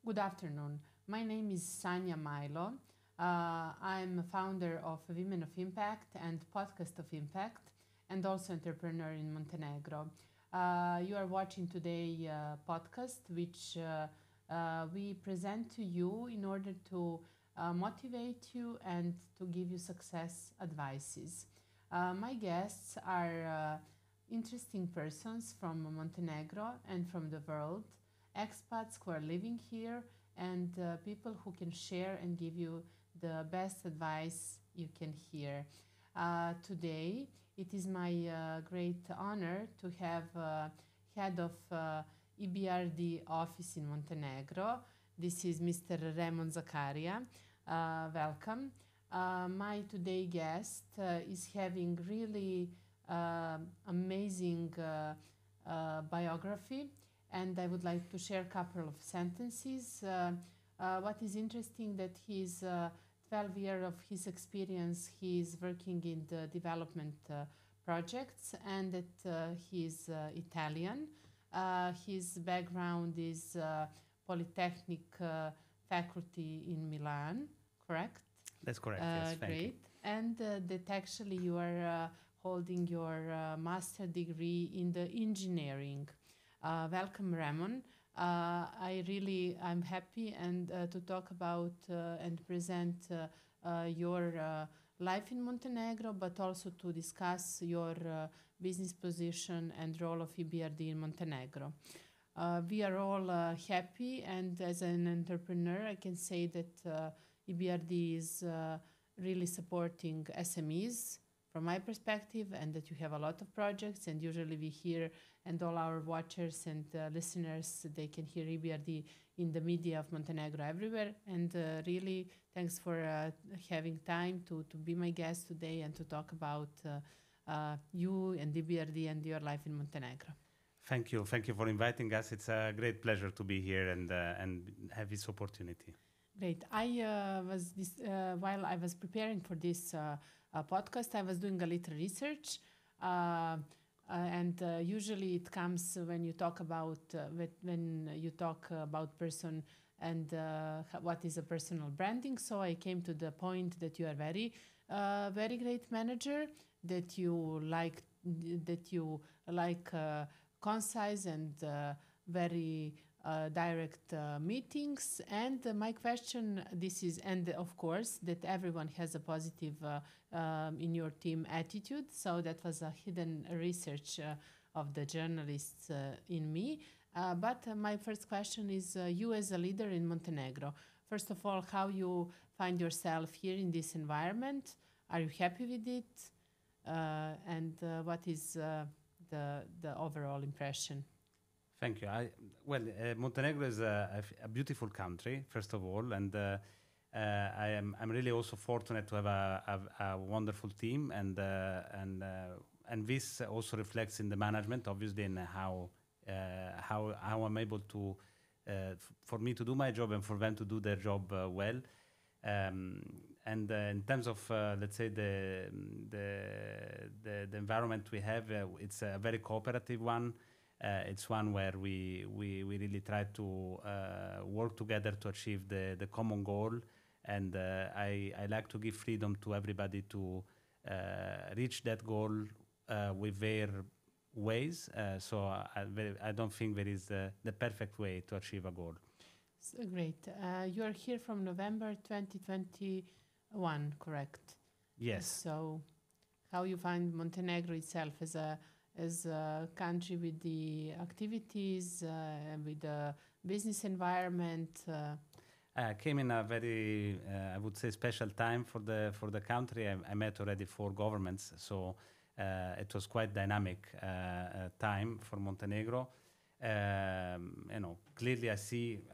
Good afternoon. My name is Sanja Milo. I'm founder of Women of Impact and Podkasta Impact, and also entrepreneur in Montenegro. You are watching today podcast, which we present to you in order to motivate you and to give you success advices. My guests are interesting persons from Montenegro and from the world, expats who are living here, and people who can share and give you the best advice you can hear. Today, it is my great honor to have head of EBRD office in Montenegro. This is Mr. Remonom Zakaria. Welcome. My today guest is having really amazing biography, and I would like to share a couple of sentences. What is interesting that he's 12 years of his experience, he is working in the development projects, and that he is Italian. His background is Polytechnic faculty in Milan, correct? That's correct, yes, thank you. Great. And that actually you are holding your master degree in the engineering. Welcome, Ramon. I'm happy and to talk about and present your life in Montenegro, but also to discuss your business position and role of EBRD in Montenegro. We are all happy, and as an entrepreneur, I can say that EBRD is really supporting SMEs from my perspective, and that you have a lot of projects, and usually we hear, and all our watchers and listeners, they can hear EBRD in the media of Montenegro everywhere. And really, thanks for having time to be my guest today and to talk about you and EBRD and your life in Montenegro. Thank you for inviting us. It's a great pleasure to be here and have this opportunity. Great. While I was preparing for this podcast, I was doing a little research, and usually it comes when you talk about person and what is a personal branding. So I came to the point that you are very great manager, that you like concise and very direct meetings. And my question, and of course, that everyone has a positive in your team attitude. So that was a hidden research of the journalists in me. But my first question is you as a leader in Montenegro. First of all, how you find yourself here in this environment? Are you happy with it? And what is the overall impression? Thank you. Montenegro is a beautiful country, first of all, and I'm really also fortunate to have a wonderful team, and this also reflects in the management, obviously, in how I'm able to for me to do my job and for them to do their job well. And in terms of let's say the environment we have, it's a very cooperative one. It's one where we really try to work together to achieve the common goal, and I like to give freedom to everybody to reach that goal with their ways. So I don't think there is the perfect way to achieve a goal. Great. You are here from November 2021, correct? Yes. So how you find Montenegro itself as a country with the activities, with the business environment? I came in a very, I would say, special time for the country. I met already 4 governments, so it was quite dynamic time for Montenegro. Clearly I see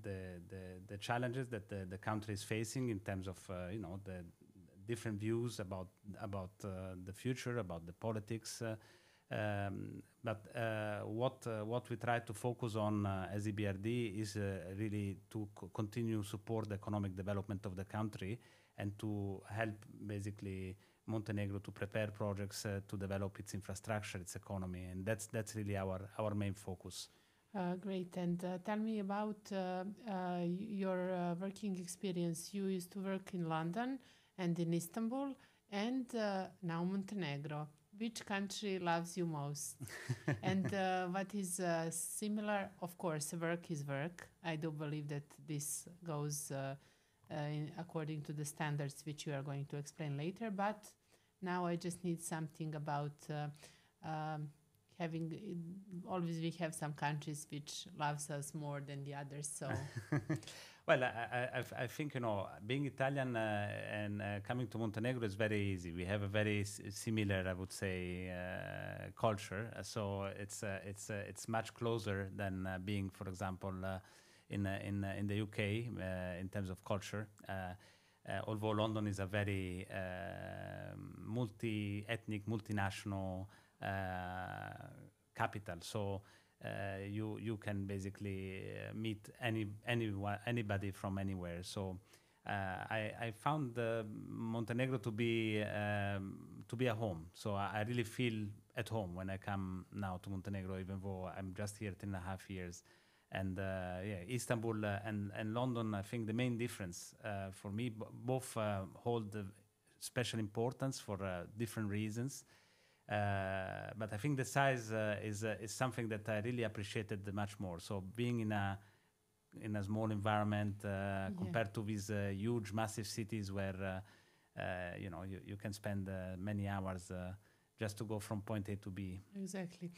the challenges that the country is facing in terms of the different views about the future, about the politics. But what we try to focus on as EBRD is really to continue support the economic development of the country and to help basically Montenegro to prepare projects to develop its infrastructure, its economy, and that's really our main focus. Great. And tell me about your working experience. You used to work in London and in Istanbul and now Montenegro. Which country loves you most? And what is similar? Of course, work is work. I do believe that this goes according to the standards which you are going to explain later. But now I just need something about having, always we have some countries which loves us more than the others. So, well, I think, being Italian and coming to Montenegro is very easy. We have a very similar, I would say, culture. So it's much closer than being, for example, in the UK in terms of culture. Although London is a very multi-ethnic, multinational capital, so you can basically meet anybody from anywhere. So I found Montenegro to be a home. So I really feel at home when I come now to Montenegro, even though I'm just here 3.5 years. And Istanbul and London, I think the main difference for me, both hold special importance for different reasons. But I think the size is something that I really appreciated much more. So being in a small environment compared to these huge, massive cities where you can spend many hours just to go from point A to B. Exactly.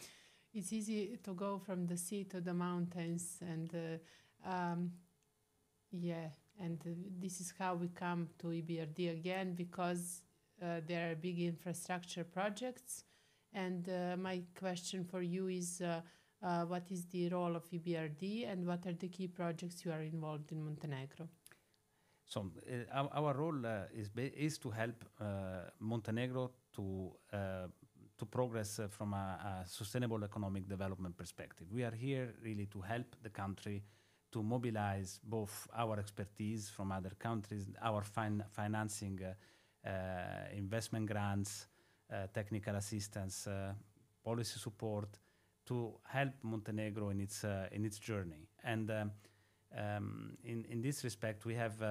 It's easy to go from the sea to the mountains, and this is how we come to EBRD again, because there are big infrastructure projects. And my question for you is, what is the role of EBRD and what are the key projects you are involved in Montenegro? So our role is to help Montenegro to progress from a sustainable economic development perspective. We are here really to help the country to mobilize both our expertise from other countries, our financing, investment grants, technical assistance, policy support, to help Montenegro in its journey. And in this respect, we have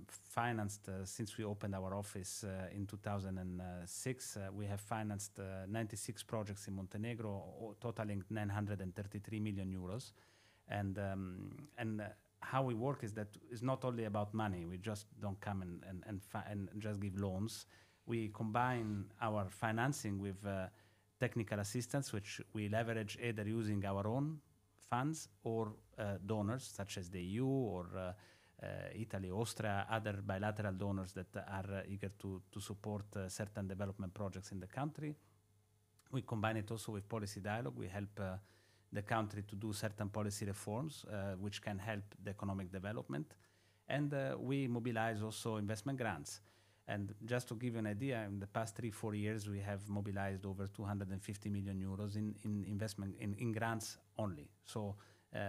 financed, since we opened our office in 2006, we have financed 96 projects in Montenegro, totaling 933 million euros. And how we work is that it's not only about money. We just don't come and just give loans. We combine our financing with technical assistance, which we leverage either using our own funds or donors such as the EU or Italy, Austria, other bilateral donors that are eager to support certain development projects in the country. We combine it also with policy dialogue. We help the country to do certain policy reforms which can help the economic development. And we mobilize also investment grants. And just to give you an idea, in the past 3-4 years, we have mobilized over 250 million euros in investment in grants only. So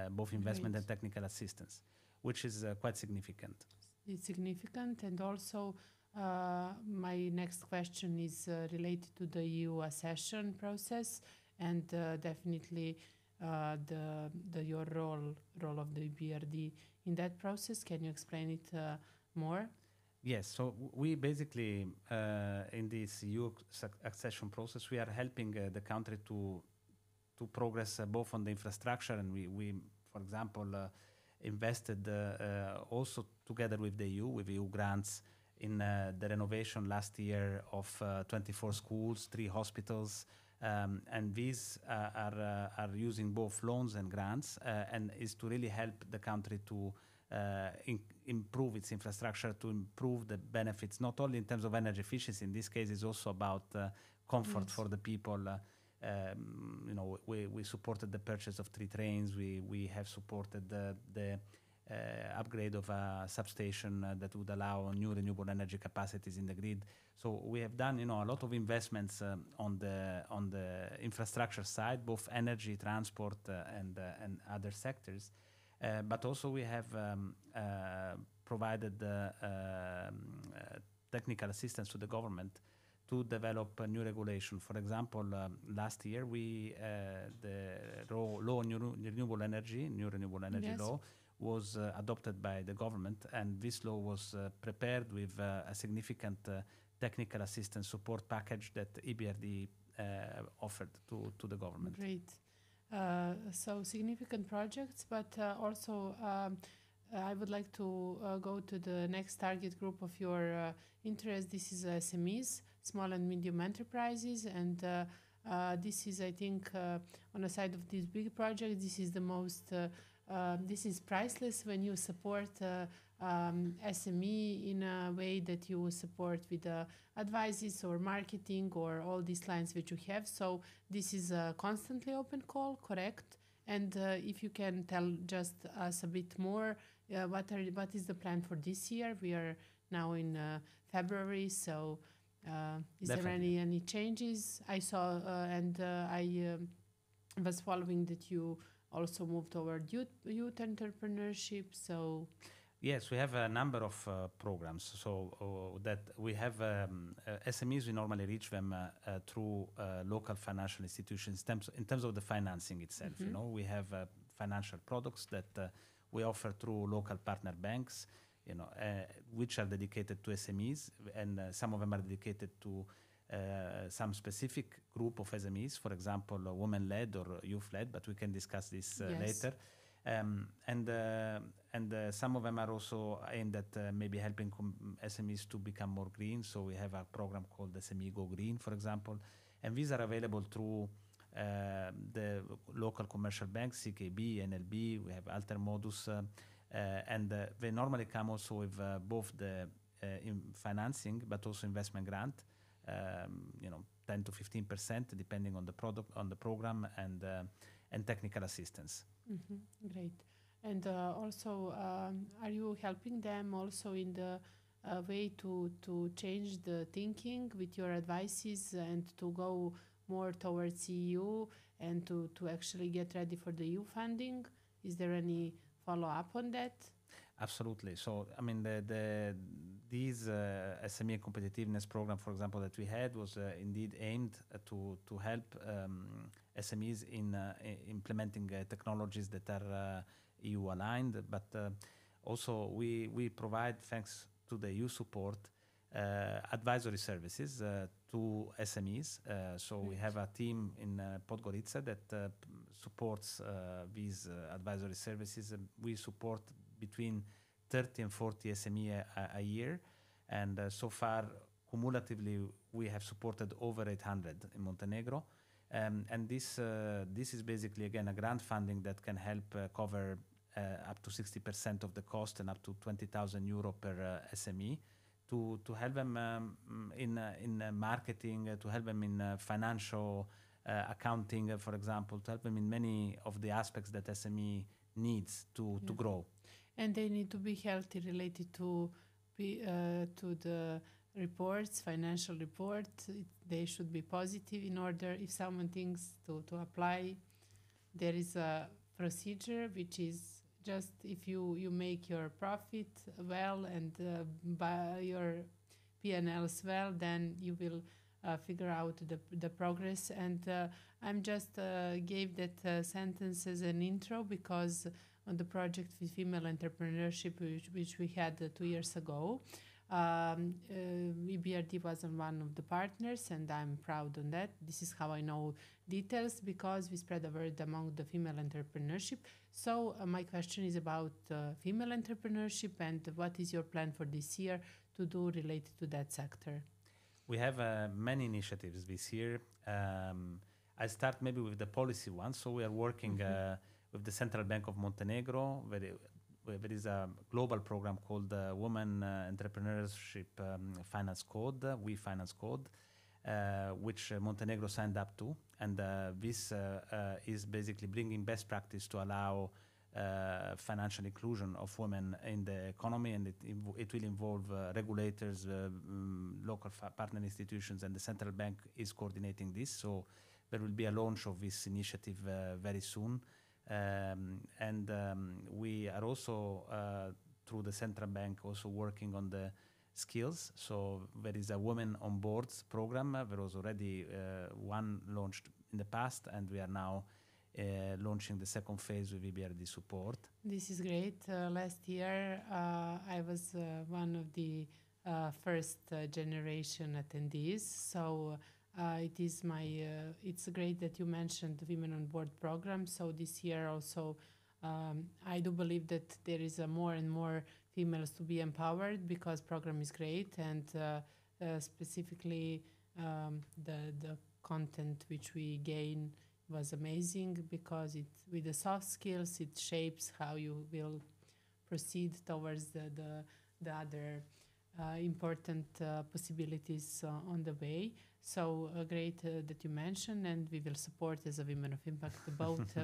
both investment and technical assistance, which is quite significant. It's significant. And also my next question is related to the EU accession process and definitely your role of the EBRD in that process. Can you explain it more? Yes, so we basically, in this EU accession process, we are helping the country to progress both on the infrastructure, and we for example, invested also together with the EU, with EU grants, in the renovation last year of 24 schools, 3 hospitals, and these are using both loans and grants, and is to really help the country to improve its infrastructure, to improve the benefits, not only in terms of energy efficiency. In this case, it's also about comfort for the people. We supported the purchase of 3 trains. We have supported the upgrade of a substation that would allow new renewable energy capacities in the grid. So we have done, a lot of investments on the infrastructure side, both energy, transport, and other sectors. But also we have provided technical assistance to the government to develop a new regulation. For example, last year the new renewable energy Yes. law was adopted by the government, and this law was prepared with a significant technical assistance support package that EBRD offered to the government. Great. So significant projects, but also I would like to go to the next target group of your interest. This is SMEs, small and medium enterprises, and this is, I think, on the side of these big projects, this is the most, this is priceless when you support SME in a way that you support with advices or marketing or all these lines which you have. So this is a constantly open call, correct? And if you can tell just us a bit more, what is the plan for this year? We are now in February, so is Definitely. there any changes? I saw and I was following that you also moved toward youth entrepreneurship. So Yes, we have a number of programs. So that we have SMEs. We normally reach them through local financial institutions. In terms of the financing itself, Mhm. we have financial products that we offer through local partner banks, which are dedicated to SMEs, and some of them are dedicated to some specific group of SMEs, for example, women-led or youth-led. But we can discuss this Yes. later. And some of them are also aimed at maybe helping SMEs to become more green. So we have a program called SME Go Green, for example. And these are available through the local commercial banks, CKB, NLB. We have Altermodus. And they normally come also with both the financing, but also investment grant, 10 to 15%, depending on the product, on the program, and technical assistance. Mm-hmm. Great. And also, are you helping them also in the way to change the thinking with your advices and to go more towards EU and to actually get ready for the EU funding? Is there any follow-up on that? Absolutely. So, I mean, these SME competitiveness program, for example, that we had was indeed aimed to help SMEs in implementing technologies that are EU aligned. But also we provide, thanks to the EU support, advisory services to SMEs. So we have a team in Podgorica that supports these advisory services. We support between 30 and 40 SME a year. And so far, cumulatively, we have supported over 800 in Montenegro. And this is basically, again, a grant funding that can help cover up to 60% of the cost and up to 20,000 euro per SME to help them in marketing, to help them in financial accounting, for example, to help them in many of the aspects that SME needs to grow. And they need to be healthy, related to the reports, financial reports. They should be positive in order, if someone thinks to apply, there is a procedure which is just if you make your profit well and buy your P&Ls well, then you will figure out the progress. And I'm just gave that sentence as an intro because on the project with female entrepreneurship, which we had 2 years ago, EBRD was one of the partners, and I'm proud on that. This is how I know details, because we spread the word among the female entrepreneurship. So my question is about female entrepreneurship, and what is your plan for this year to do related to that sector? We have many initiatives this year. I start maybe with the policy one. So we are working with the Central Bank of Montenegro. There is a global program called Women Entrepreneurship Finance Code, We Finance Code, which Montenegro signed up to. And this is basically bringing best practice to allow financial inclusion of women in the economy. And it will involve regulators, local partner institutions, and the Central Bank is coordinating this. So there will be a launch of this initiative very soon. And we are also, through the Central Bank, also working on the skills. So there is a Women on Boards program. There was already one launched in the past, and we are now launching the second phase with EBRD support. This is great. Last year, I was one of the first generation attendees. So it's great that you mentioned the Women on Board program. So this year also, I do believe that there is more and more females to be empowered, because program is great, and specifically the content which we gain was amazing, because with the soft skills it shapes how you will proceed towards the other important possibilities on the way. So great that you mentioned, and we will support as a Women of Impact both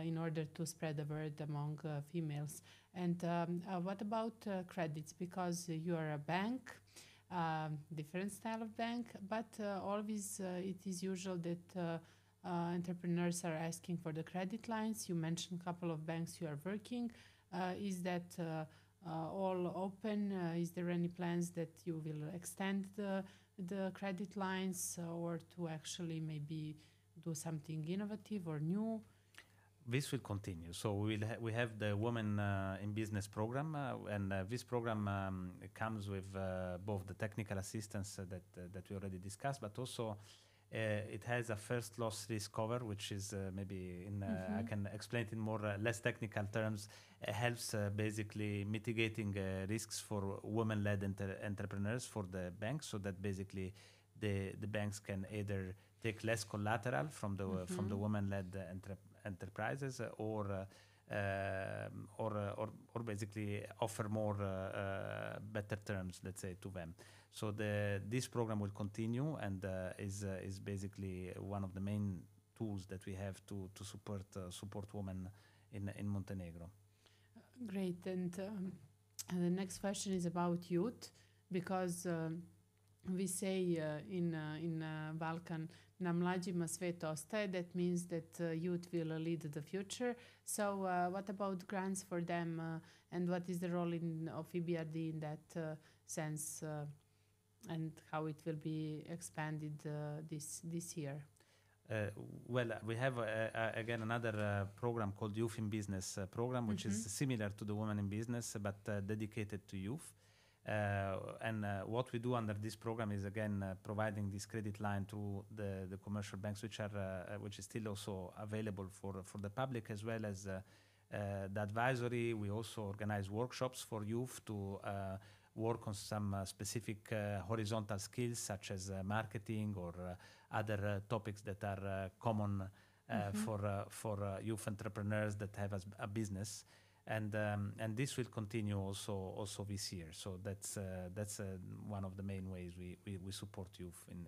in order to spread the word among females. And what about credits? Because you are a bank, different style of bank, but always it is usual that entrepreneurs are asking for the credit lines. You mentioned a couple of banks you are working. Is that all open? Is there any plans that you will extend the credit lines, or to actually maybe do something innovative or new? This will continue. So we have the Women in Business program, and this program comes with both the technical assistance that we already discussed, but also it has a first loss risk cover, which is maybe I can explain it in more less technical terms. Helps basically mitigating risks for women-led entrepreneurs for the banks, so that basically the banks can either take less collateral from the women-led enterprises, or basically offer more better terms, let's say, to them. So this program will continue, and is basically one of the main tools that we have to support women in Montenegro. Great. And the next question is about youth, because we say in Balkan, na mlađima svet ostaje. That means that youth will lead the future. So what about grants for them, and what is the role of EBRD in that sense, and how it will be expanded this year? Well, we have again another program called Youth in Business program, which is similar to the Women in Business, but dedicated to youth. And what we do under this program is again providing this credit line to the commercial banks, which is still also available for the public, as well as the advisory. We also organize workshops for youth to work on some specific horizontal skills, such as marketing or other topics that are common for youth entrepreneurs that have a business. And this will continue also this year. So that's one of the main ways we support youth in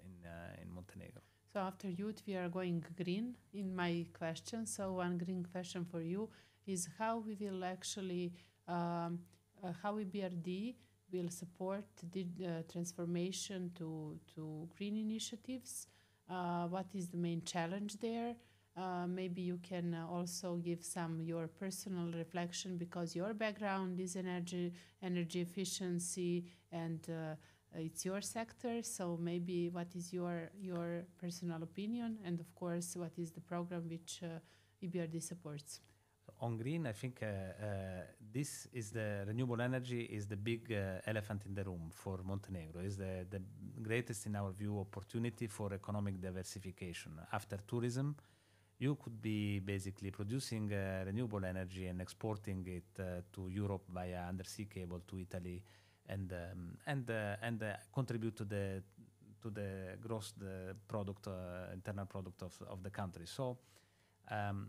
Montenegro. So after youth, we are going green in my question. So one green question for you is how we will actually, how EBRD will support the transformation to green initiatives. What is the main challenge there? Maybe you can also give your personal reflection, because your background is energy efficiency, and it's your sector. So maybe what is your personal opinion, and of course what is the program which EBRD supports? On green, I think this is the renewable energy is the big elephant in the room for Montenegro. Is the greatest, in our view, opportunity for economic diversification. After tourism, you could be basically producing renewable energy and exporting it to Europe via undersea cable to Italy, and contribute to the gross internal product of the country. So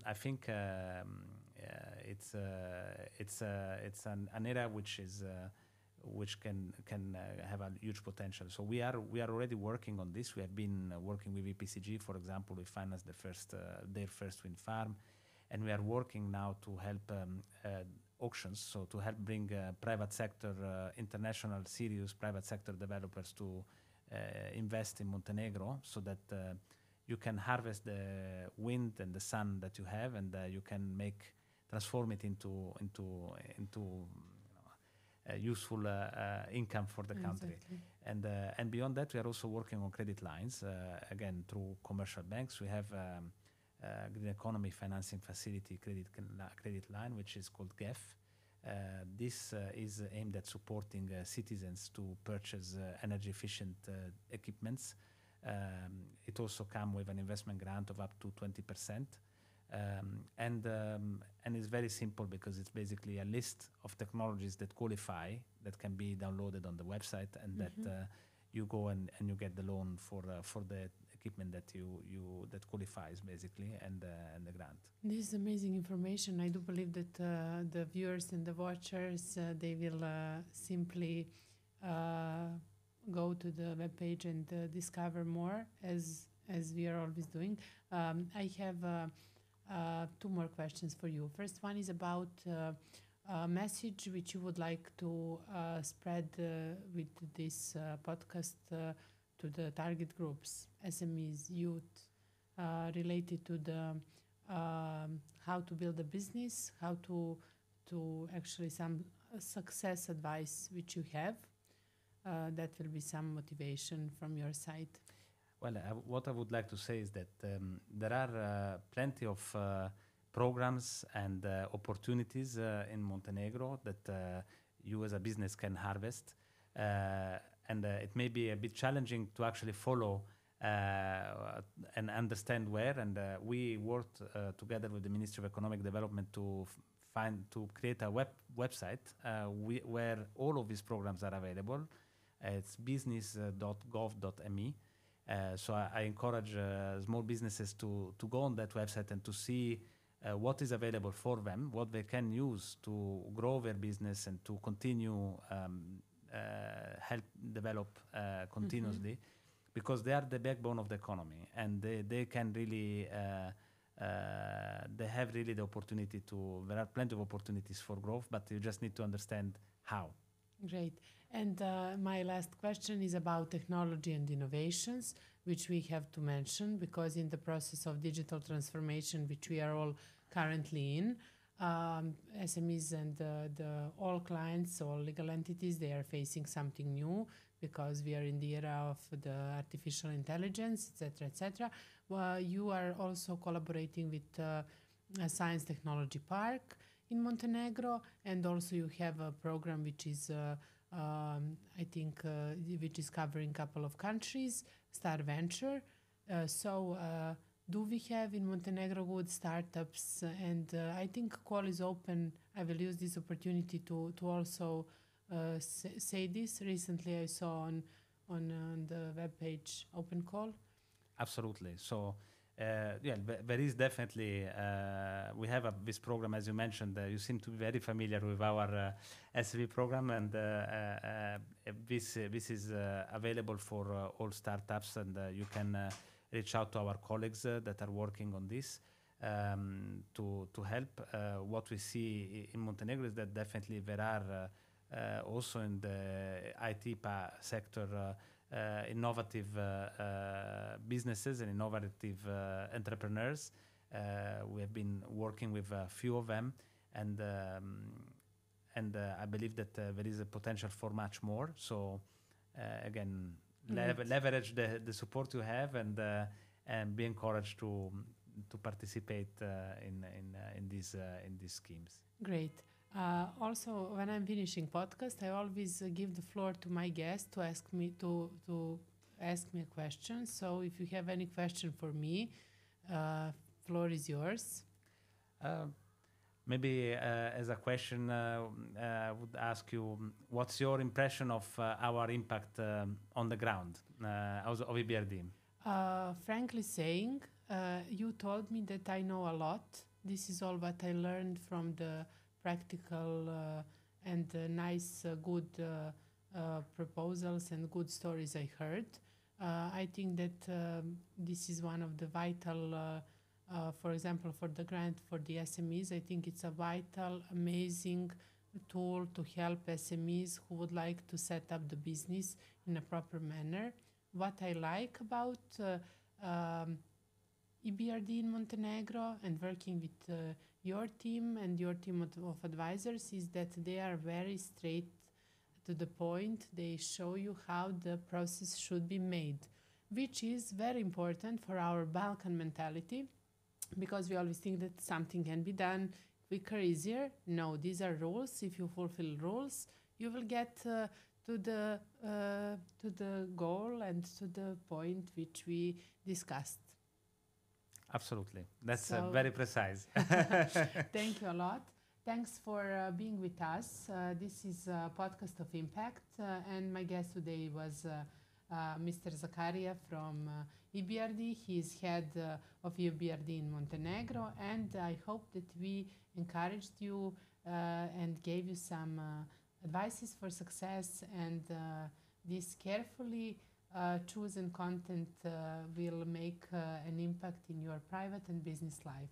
I think it's an area which can have a huge potential. So we are already working on this. We have been working with EPCG, for example. We financed their first wind farm, and we are working now to help auctions, so to help bring private sector, international serious private sector developers to invest in Montenegro, so that you can harvest the wind and the sun that you have, and you can transform it into useful income for the country. Exactly. And beyond that, we are also working on credit lines, again, through commercial banks. We have Green Economy Financing Facility credit line, which is called GEF. This is aimed at supporting citizens to purchase energy efficient equipments. It also comes with an investment grant of up to 20%. And it's very simple because it's basically a list of technologies that qualify, that can be downloaded on the website, and that you go and you get the loan for the equipment that that qualifies basically, and the grant. This is amazing information. I do believe that the viewers and the watchers, they will simply go to the webpage and discover more, as we are always doing. I have two more questions for you. First one is about a message which you would like to spread with this podcast to the target groups, SMEs, youth, related to the how to build a business, how to actually some success advice which you have. That will be some motivation from your side. Well, what I would like to say is that there are plenty of programs and opportunities in Montenegro that you as a business can harvest. And it may be a bit challenging to actually follow and understand where. And we worked together with the Ministry of Economic Development to create a website where all of these programs are available. It's business.gov.me. So I encourage small businesses to go on that website and to see what is available for them, what they can use to grow their business and to continue help develop continuously, because they are the backbone of the economy, and they can really they have really the opportunity to. There are plenty of opportunities for growth, but you just need to understand how. Great. And my last question is about technology and innovations, which we have to mention, because in the process of digital transformation, which we are all currently in, SMEs and all clients, all legal entities, they are facing something new, because we are in the era of the artificial intelligence, etc., etc. You are also collaborating with a Science Technology Park in Montenegro, and also you have a program which is I think which is covering a couple of countries, Star Venture. So do we have in Montenegro good startups? And I think call is open. I will use this opportunity to also say this. Recently I saw on the webpage open call. Absolutely. So there is definitely, we have this program, as you mentioned. You seem to be very familiar with our SV program, and this is available for all startups, and you can reach out to our colleagues that are working on this to help. What we see in Montenegro is that definitely there are also in the IT sector innovative businesses and innovative entrepreneurs. We have been working with a few of them, and I believe that there is a potential for much more. So again, leverage the support you have, and be encouraged to participate in these schemes. Great. Also, when I'm finishing podcast, I always give the floor to my guest to ask me a question. So if you have any question for me, floor is yours. Maybe as a question, I would ask you, what's your impression of our impact on the ground of EBRD? Frankly saying, you told me that I know a lot. This is all what I learned from the practical and nice, good proposals and good stories I heard. I think that this is one of the vital, for example, for the grant for the SMEs. I think it's a vital, amazing tool to help SMEs who would like to set up the business in a proper manner. What I like about EBRD in Montenegro and working with your team and your team of advisors is that they are very straight to the point. They show you how the process should be made, which is very important for our Balkan mentality, because we always think that something can be done quicker, easier. No, these are rules. If you fulfill rules, you will get to the goal and to the point which we discussed. Absolutely. That's So- very precise. Thank you a lot. Thanks for being with us. This is a podcast of Impact, and my guest today was Mr. Zakaria from EBRD. He is head of EBRD in Montenegro, and I hope that we encouraged you and gave you some advices for success, and this carefully chosen content will make an impact in your private and business life.